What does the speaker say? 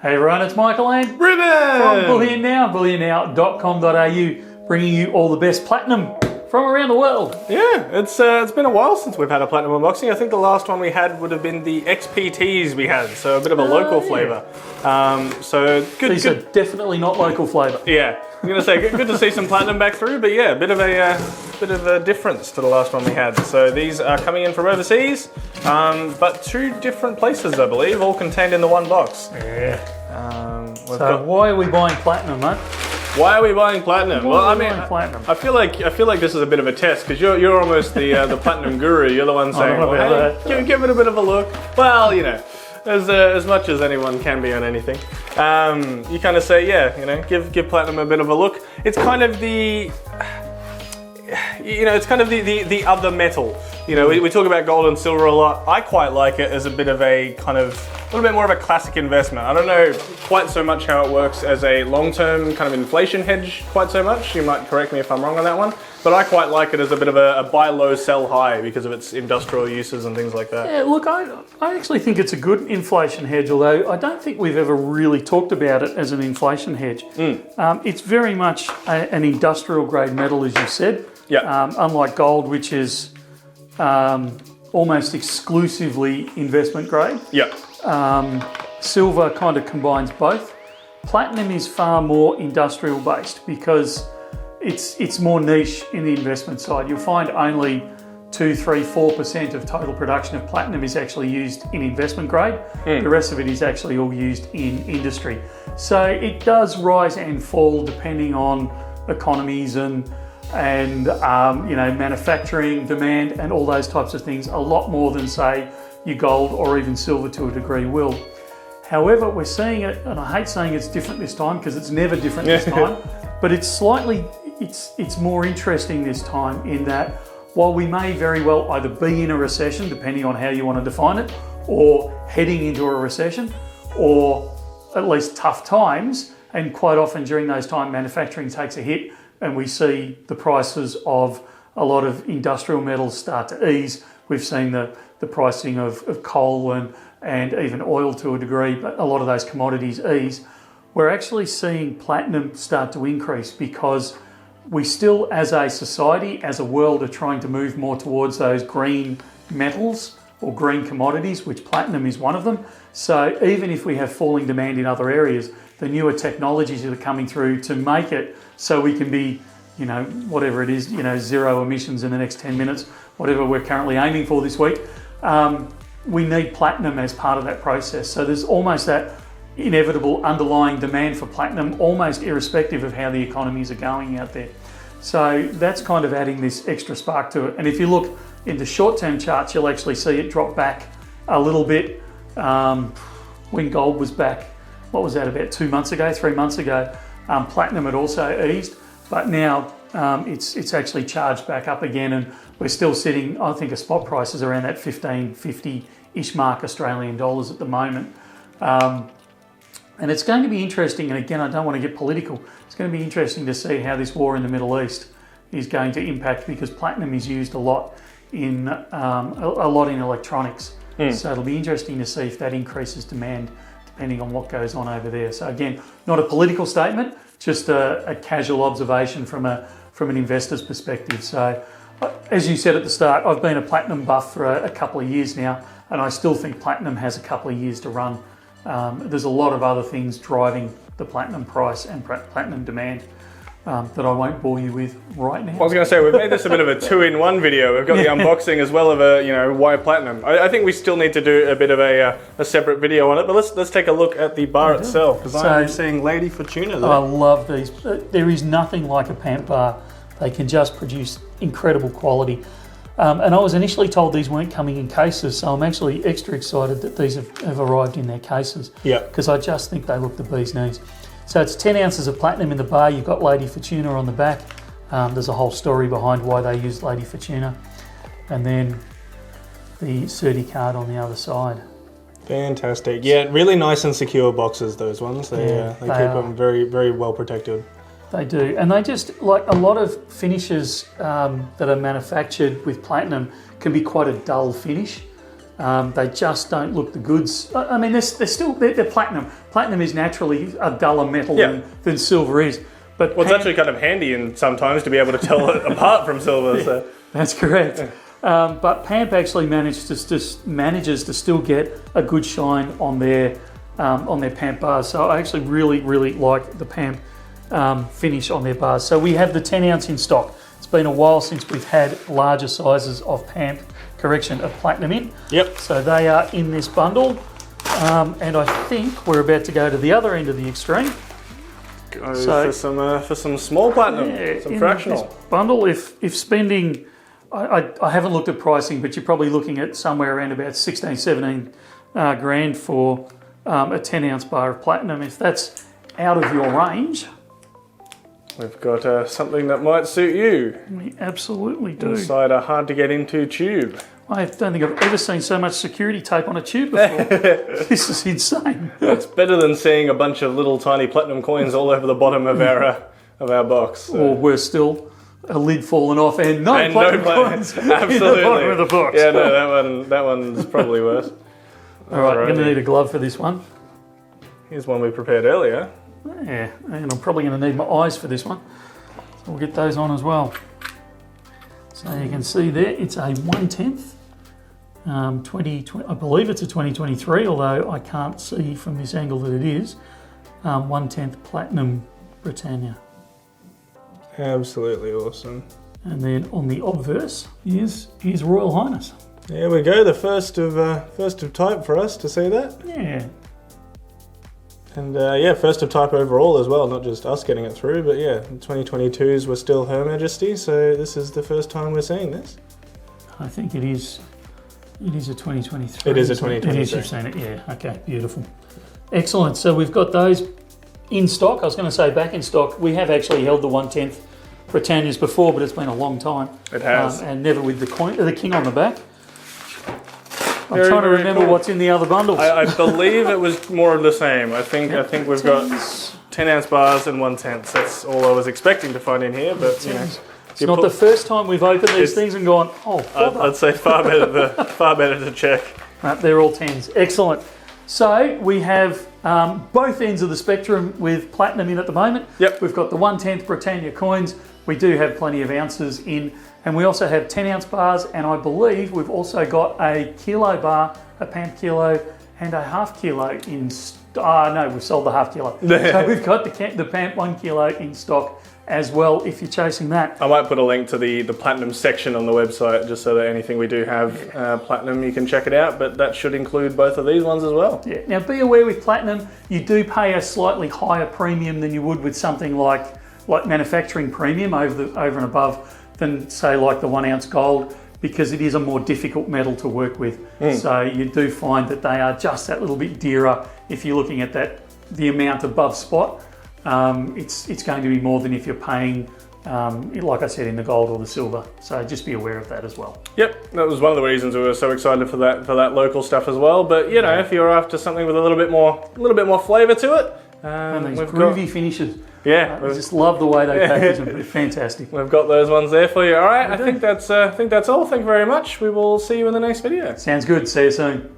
Hey everyone, it's Michael and Reuben from Bullion Now, bullionnow.com.au, bringing you all the best platinum from around the world. Yeah, it's been a while since we've had a platinum unboxing. I think the last one we had would have been the XPTs we had, so a bit of a local flavour. So good. These are definitely not local flavour. Yeah, I'm gonna say good to see some platinum back through, but yeah, a bit of a difference to the last one we had. So these are coming in from overseas, but two different places, I believe, all contained in the one box. Yeah. Why are we buying platinum, mate? Why are we buying platinum? Well, I mean, I feel like this is a bit of a test because you're almost the platinum guru. You're the one saying, well, hey, give it a bit of a look. Well, you know, as much as anyone can be on anything. You kind of say, yeah, you know, give platinum a bit of a look. It's kind of the other metal. You know, we talk about gold and silver a lot. I quite like it as a bit of a a little bit more of a classic investment. I don't know quite so much how it works as a long-term kind of inflation hedge quite so much. You might correct me if I'm wrong on that one. But I quite like it as a bit of a buy low, sell high because of its industrial uses and things like that. Yeah, look, I actually think it's a good inflation hedge, although I don't think we've ever really talked about it as an inflation hedge. It's very much an industrial grade metal, as you said. Yeah. Unlike gold, which is almost exclusively investment grade. Yeah. Silver kind of combines both. Platinum is far more industrial based because it's more niche in the investment side. You'll find only 2, 3, 4% of total production of platinum is actually used in investment grade. The rest of it is actually all used in industry. So it does rise and fall depending on economies and manufacturing demand and all those types of things, a lot more than say your gold or even silver to a degree will. However, we're seeing it, and I hate saying it's different this time because it's never different this time, but it's more interesting this time in that while we may very well either be in a recession, depending on how you want to define it, or heading into a recession, or at least tough times, and quite often during those times manufacturing takes a hit and we see the prices of a lot of industrial metals start to ease. We've seen the pricing of coal and even oil to a degree, but a lot of those commodities ease. We're actually seeing platinum start to increase because we still, as a society, as a world, are trying to move more towards those green metals or green commodities, which platinum is one of them. So even if we have falling demand in other areas, the newer technologies that are coming through to make it so we can be, you know, whatever it is, you know, zero emissions in the next 10 minutes, whatever we're currently aiming for this week, we need platinum as part of that process. So there's almost that inevitable underlying demand for platinum, almost irrespective of how the economies are going out there. So that's kind of adding this extra spark to it. And if you look into short-term charts, you'll actually see it drop back a little bit when gold was back. What was that, about 2 months ago, 3 months ago? Platinum had also eased, but now it's actually charged back up again, and we're still sitting, I think, a spot price is around that 1550-ish mark Australian dollars at the moment. And it's going to be interesting, and again, I don't want to get political, it's going to be interesting to see how this war in the Middle East is going to impact, because platinum is used a lot in electronics. So it'll be interesting to see if that increases demand depending on what goes on over there. So again, not a political statement, just a casual observation from an investor's perspective. So as you said at the start, I've been a platinum buff for a couple of years now, and I still think platinum has a couple of years to run. There's a lot of other things driving the platinum price and platinum demand that I won't bore you with right now. I was going to say, we've made this a bit of a two-in-one video. We've got the unboxing as well of why platinum. I think we still need to do a bit of a separate video on it, but let's take a look at the bar itself, because I'm seeing Lady Fortuna there. I love these. There is nothing like a pant bar. They can just produce incredible quality. And I was initially told these weren't coming in cases, so I'm actually extra excited that these have arrived in their cases. Yeah. Because I just think they look the bee's knees. So it's 10 ounces of platinum in the bar. You've got Lady Fortuna on the back. There's a whole story behind why they used Lady Fortuna. And then the Certi card on the other side. Fantastic. Yeah, really nice and secure boxes, those ones. They keep them very, very well protected. They do. And they just, like a lot of finishes that are manufactured with platinum can be quite a dull finish. They just don't look the goods. I mean, they're platinum. Platinum is naturally a duller metal than silver is. But it's actually kind of handy and sometimes to be able to tell it apart from silver. Yeah, so. That's correct. But PAMP actually manages to still get a good shine on their PAMP bars. So I actually really like the PAMP finish on their bars. So we have the 10 ounce in stock. It's been a while since we've had larger sizes of PAMP, of platinum in. Yep. So they are in this bundle. And I think we're about to go to the other end of the extreme. For some small platinum, some fractional. This bundle, if spending, I haven't looked at pricing, but you're probably looking at somewhere around about 16, 17 grand for a 10 ounce bar of platinum. If that's out of your range, we've got something that might suit you. We absolutely do. Inside a hard to get into tube. I don't think I've ever seen so much security tape on a tube before. This is insane. It's better than seeing a bunch of little tiny platinum coins all over the bottom of our box. So. Or worse still, a lid falling off and no platinum coins Absolutely. in the bottom of the box. Yeah, no, that one's probably worse. All right, I'm going to need a glove for this one. Here's one we prepared earlier. Yeah, and I'm probably going to need my eyes for this one. So we'll get those on as well. So you can see there, it's a 1/10. 2020, I believe it's a 2023, although I can't see from this angle that it is. 1/10 Platinum Britannia. Absolutely awesome. And then on the obverse is His Royal Highness. There we go, the first of type for us to see that. Yeah. And first of type overall as well, not just us getting it through, but yeah, 2022s were still Her Majesty, so this is the first time we're seeing this. I think it is. It is a 2023. It is a 2023. It is, you've seen it, yeah. Okay, beautiful. Excellent. So we've got those in stock. I was going to say back in stock. We have actually held the 1/10 Britannias before, but it's been a long time. It has. And never with the king on the back. I'm trying to remember what's in the other bundles. I believe it was more of the same. I think we've got 10 ounce bars and 1/10. That's all I was expecting to find in here, but you know. It's not the first time we've opened these things and gone, oh, I'd say far better to check. They're all 10s. Excellent. So we have both ends of the spectrum with platinum in at the moment. Yep. We've got the 1/10 Britannia coins. We do have plenty of ounces in. And we also have 10 ounce bars. And I believe we've also got a kilo bar, a PAMP kilo, and a half kilo in stock. No, we've sold the half kilo. So we've got the PAMP 1 kilo in stock as well, if you're chasing that. I might put a link to the platinum section on the website, just so that anything we do have platinum, you can check it out, but that should include both of these ones as well. Yeah. Now be aware with platinum, you do pay a slightly higher premium than you would with something like manufacturing premium over and above than say like the 1 ounce gold, because it is a more difficult metal to work with. So you do find that they are just that little bit dearer if you're looking at the amount above spot. It's going to be more than if you're paying, like I said, in the gold or the silver. So just be aware of that as well. Yep, that was one of the reasons we were so excited for that local stuff as well. But you know, if you're after something with a little bit more flavour to it, and these groovy finishes. Yeah, I just love the way they package them. They're fantastic. We've got those ones there for you. All right, I think that's all. Thank you very much. We will see you in the next video. Sounds good. See you soon.